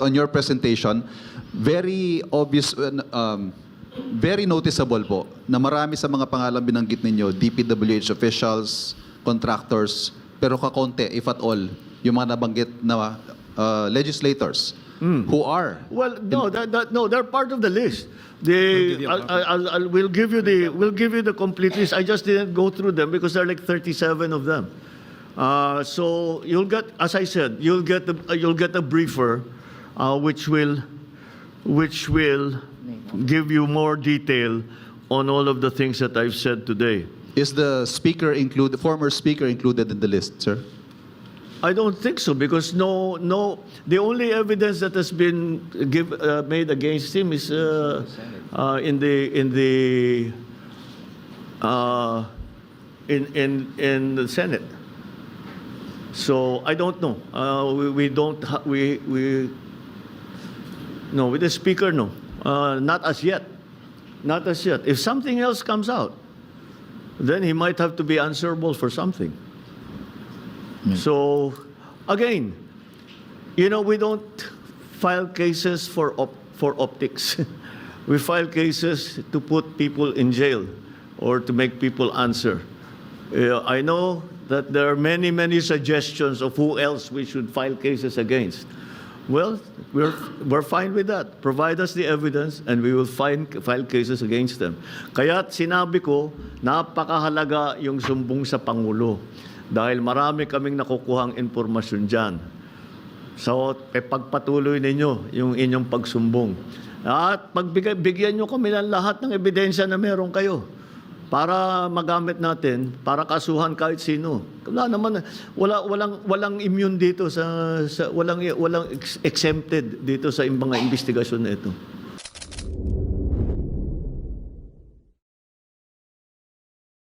comment on your presentation. Very obvious, very noticeable po na marami sa mga pangalan binanggit ninyo, DPWH officials, contractors, pero kakonte, if at all, yung mga nabanggit na legislators who are. Well, no, they're part of the list. We'll give you the complete list. I just didn't go through them because there are like 37 of them. So you'll get, as I said, you'll get a briefer, which will give you more detail on all of the things that I've said today. Is the speaker included, former speaker included in the list, sir? I don't think so because no. The only evidence that has been made against him is in the Senate. So I don't know. No, with the speaker, no, not as yet, not as yet. If something else comes out, then he might have to be answerable for something. So, again, we don't file cases for optics. We file cases to put people in jail or to make people answer. I know that there are many, many suggestions of who else we should file cases against. Well, we're fine with that. Provide us the evidence and we will file cases against them. Kaya sinabi ko, napakahalaga yung sumbong sa Pangulo. Dahil marami kaming nakukuhang impormasyon dyan. So, pagpatuloy ninyo yung inyong pagsumbong. At bigyan nyo kami ng lahat ng ebidensya na meron kayo para magamit natin, para kasuhan kahit sino. Walang immune dito walang exempted dito sa mga investigasyon na ito.